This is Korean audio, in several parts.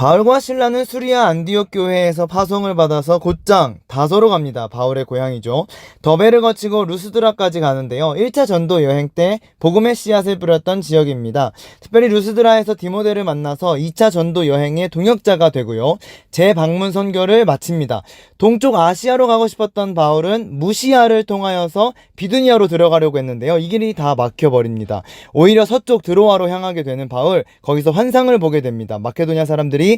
바울과 실라는 수리아 안디옥 교회에서 파송을 받아서 곧장 다소로 갑니다. 바울의 고향이죠. 더베를 거치고 루스드라까지 가는데요. 1차 전도 여행 때 복음의 씨앗을 뿌렸던 지역입니다. 특별히 루스드라에서 디모데를 만나서 2차 전도 여행의 동역자가 되고요. 재방문 선교를 마칩니다. 동쪽 아시아로 가고 싶었던 바울은 무시아를 통하여서 비두니아로 들어가려고 했는데요. 이 길이 다 막혀버립니다. 오히려 서쪽 드로아로 향하게 되는 바울, 거기서 환상을 보게 됩니다. 마케도니아 사람들이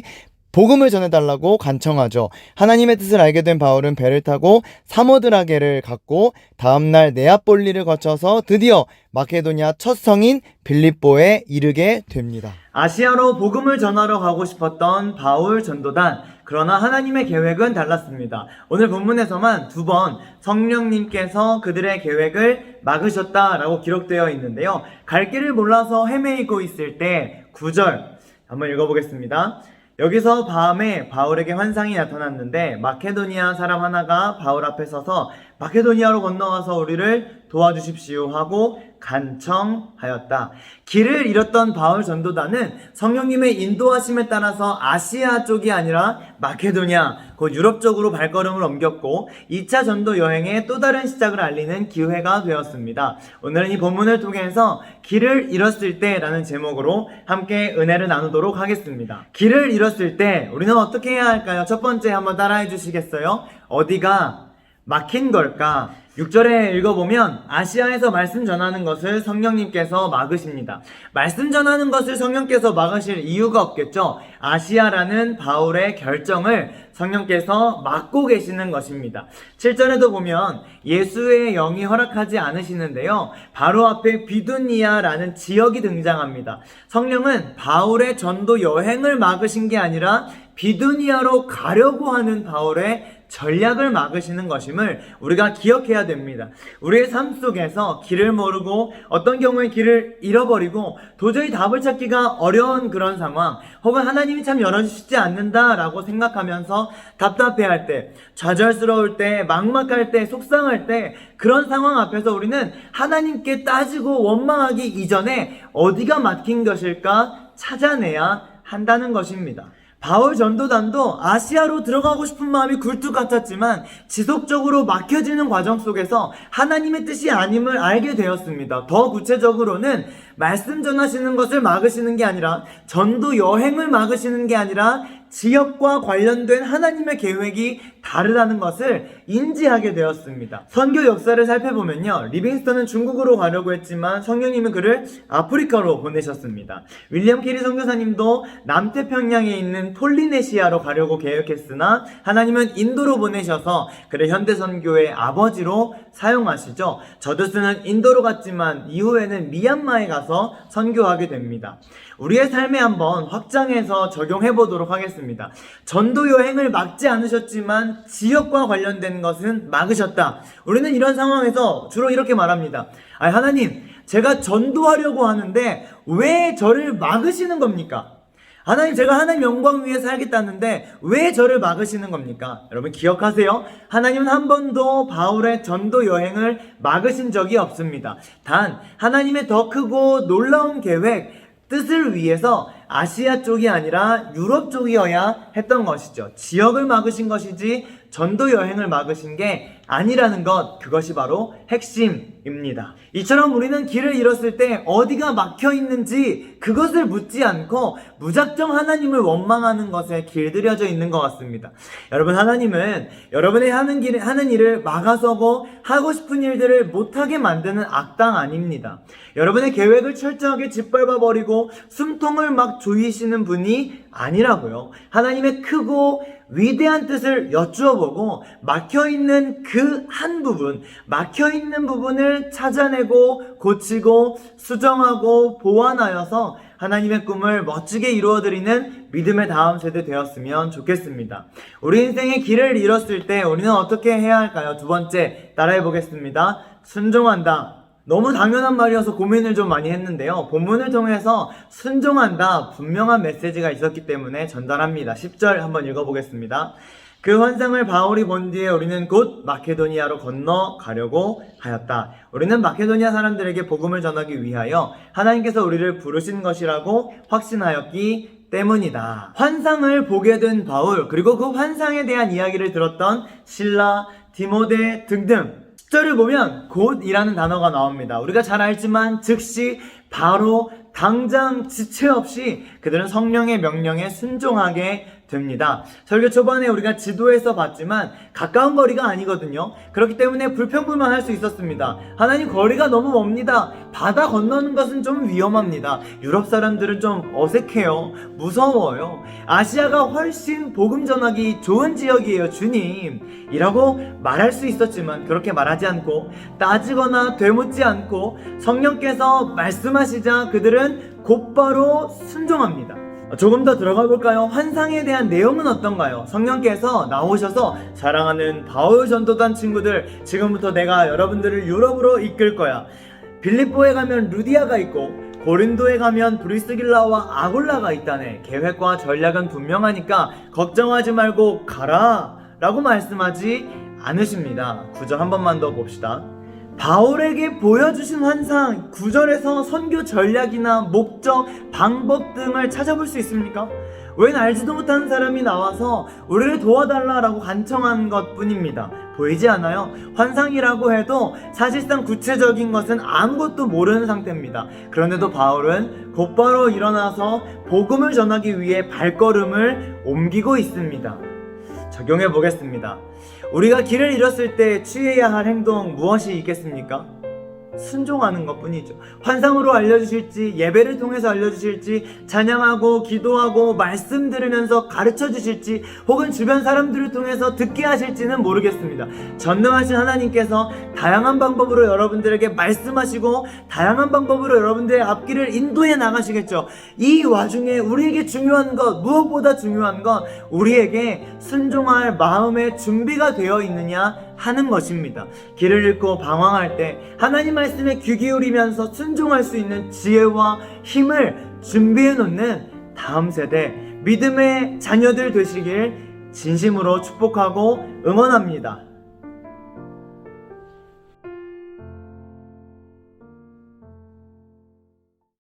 복음을 전해달라고 간청하죠. 하나님의 뜻을 알게 된 바울은 배를 타고 사모드라게를 갔고 다음날 네아폴리를 거쳐서 드디어 마케도니아 첫 성인 빌립보에 이르게 됩니다. 아시아로 복음을 전하러 가고 싶었던 바울 전도단, 그러나 하나님의 계획은 달랐습니다. 오늘 본문에서만 2번 성령님께서 그들의 계획을 막으셨다라고 기록되어 있는데요. 갈 길을 몰라서 헤매이고 있을 때 9절 한번 읽어보겠습니다. 여기서 밤에 바울에게 환상이 나타났는데 마케도니아 사람 하나가 바울 앞에 서서 마케도니아로 건너와서 우리를 도와주십시오 하고 간청하였다. 길을 잃었던 바울 전도단은 성령님의 인도하심에 따라서 아시아 쪽이 아니라 마케도니아, 곧 유럽 쪽으로 발걸음을 옮겼고 2차 전도 여행의 또 다른 시작을 알리는 기회가 되었습니다. 오늘은 이 본문을 통해서 길을 잃었을 때 라는 제목으로 함께 은혜를 나누도록 하겠습니다. 길을 잃었을 때 우리는 어떻게 해야 할까요? 첫 번째 한번 따라해 주시겠어요? 어디가 막힌 걸까? 6절에 읽어보면 아시아에서 말씀 전하는 것을 성령님께서 막으십니다. 말씀 전하는 것을 성령께서 막으실 이유가 없겠죠. 아시아라는 바울의 결정을 성령께서 막고 계시는 것입니다. 7절에도 보면 예수의 영이 허락하지 않으시는데요. 바로 앞에 비두니아라는 지역이 등장합니다. 성령은 바울의 전도 여행을 막으신 게 아니라 비두니아로 가려고 하는 바울의 전략을 막으시는 것임을 우리가 기억해야 됩니다. 우리의 삶 속에서 길을 모르고 어떤 경우에 길을 잃어버리고 도저히 답을 찾기가 어려운 그런 상황, 혹은 하나님이 참 열어주시지 않는다라고 생각하면서 답답해할 때, 좌절스러울 때, 막막할 때, 속상할 때, 그런 상황 앞에서 우리는 하나님께 따지고 원망하기 이전에 어디가 막힌 것일까 찾아내야 한다는 것입니다. 바울 전도단도 아시아로 들어가고 싶은 마음이 굴뚝 같았지만 지속적으로 막혀지는 과정 속에서 하나님의 뜻이 아님을 알게 되었습니다. 더 구체적으로는 말씀 전하시는 것을 막으시는 게 아니라, 전도 여행을 막으시는 게 아니라 지역과 관련된 하나님의 계획이 다르다는 것을 인지하게 되었습니다. 선교 역사를 살펴보면요, 리빙스턴은 중국으로 가려고 했지만 성령님은 그를 아프리카로 보내셨습니다. 윌리엄 캐리 선교사님도 남태평양에 있는 폴리네시아로 가려고 계획했으나 하나님은 인도로 보내셔서 그를 현대선교의 아버지로 사용하시죠. 저드스는 인도로 갔지만 이후에는 미얀마에 가서 선교하게 됩니다. 우리의 삶에 한번 확장해서 적용해 보도록 하겠습니다. 전도 여행을 막지 않으셨지만 지역과 관련된 것은 막으셨다. 우리는 이런 상황에서 주로 이렇게 말합니다. 하나님, 제가 전도하려고 하는데 왜 저를 막으시는 겁니까? 하나님, 제가 하나님 영광 위에 살겠다는데 왜 저를 막으시는 겁니까? 여러분 기억하세요. 하나님은 한 번도 바울의 전도 여행을 막으신 적이 없습니다. 단 하나님의 더 크고 놀라운 계획, 뜻을 위해서 아시아 쪽이 아니라 유럽 쪽이어야 했던 것이죠. 지역을 막으신 것이지 전도 여행을 막으신 게 아니라는 것, 그것이 바로 핵심입니다. 이처럼 우리는 길을 잃었을 때 어디가 막혀 있는지 그것을 묻지 않고 무작정 하나님을 원망하는 것에 길들여져 있는 것 같습니다. 여러분, 하나님은 여러분의 하는 일을 막아서고 하고 싶은 일들을 못하게 만드는 악당 아닙니다. 여러분의 계획을 철저하게 짓밟아버리고 숨통을 막 조이시는 분이 아니라고요. 하나님의 크고 위대한 뜻을 여쭈어보고 막혀있는 그 한 부분, 막혀있는 부분을 찾아내고 고치고 수정하고 보완하여서 하나님의 꿈을 멋지게 이루어드리는 믿음의 다음 세대 되었으면 좋겠습니다. 우리 인생의 길을 잃었을 때 우리는 어떻게 해야 할까요? 두 번째, 따라해 보겠습니다. 순종한다. 너무 당연한 말이어서 고민을 좀 많이 했는데요. 본문을 통해서 순종한다, 분명한 메시지가 있었기 때문에 전달합니다. 10절 한번 읽어보겠습니다. 그 환상을 바울이 본 뒤에 우리는 곧 마케도니아로 건너가려고 하였다. 우리는 마케도니아 사람들에게 복음을 전하기 위하여 하나님께서 우리를 부르신 것이라고 확신하였기 때문이다. 환상을 보게 된 바울, 그리고 그 환상에 대한 이야기를 들었던 실라, 디모데 등등 10절을 보면 곧이라는 단어가 나옵니다. 우리가 잘 알지만 즉시, 바로, 당장, 지체 없이 그들은 성령의 명령에 순종하게 됩니다. 설교 초반에 우리가 지도에서 봤지만 가까운 거리가 아니거든요. 그렇기 때문에 불평불만할 수 있었습니다. 하나님, 거리가 너무 멉니다. 바다 건너는 것은 좀 위험합니다. 유럽 사람들은 좀 어색해요. 무서워요. 아시아가 훨씬 복음 전하기 좋은 지역이에요, 주님 이라고 말할 수 있었지만 그렇게 말하지 않고 따지거나 되묻지 않고 성령께서 말씀하시자 그들은 곧바로 순종합니다. 조금 더 들어가 볼까요? 환상에 대한 내용은 어떤가요? 성령께서 나오셔서 사랑하는 바울 전도단 친구들, 지금부터 내가 여러분들을 유럽으로 이끌 거야. 빌립보에 가면 루디아가 있고 고린도에 가면 브리스길라와 아굴라가 있다네. 계획과 전략은 분명하니까 걱정하지 말고 가라 라고 말씀하지 않으십니다. 9절 한 번만 더 봅시다. 바울에게 보여주신 환상 9절에서 선교 전략이나 목적, 방법 등을 찾아볼 수 있습니까? 웬 알지도 못하는 사람이 나와서 우리를 도와달라라고 간청한 것 뿐입니다. 보이지 않아요? 환상이라고 해도 사실상 구체적인 것은 아무것도 모르는 상태입니다. 그런데도 바울은 곧바로 일어나서 복음을 전하기 위해 발걸음을 옮기고 있습니다. 적용해 보겠습니다. 우리가 길을 잃었을 때 취해야 할 행동 무엇이 있겠습니까? 순종하는 것 뿐이죠. 환상으로 알려주실지, 예배를 통해서 알려주실지, 찬양하고 기도하고 말씀 들으면서 가르쳐 주실지, 혹은 주변 사람들을 통해서 듣게 하실지는 모르겠습니다. 전능하신 하나님께서 다양한 방법으로 여러분들에게 말씀하시고 다양한 방법으로 여러분들의 앞길을 인도해 나가시겠죠. 이 와중에 우리에게 중요한 것, 무엇보다 중요한 건 우리에게 순종할 마음의 준비가 되어 있느냐 하는 것입니다. 길을 잃고 방황할 때 하나님 말씀에 귀 기울이면서 순종할 수 있는 지혜와 힘을 준비해 놓는 다음 세대 믿음의 자녀들 되시길 진심으로 축복하고 응원합니다.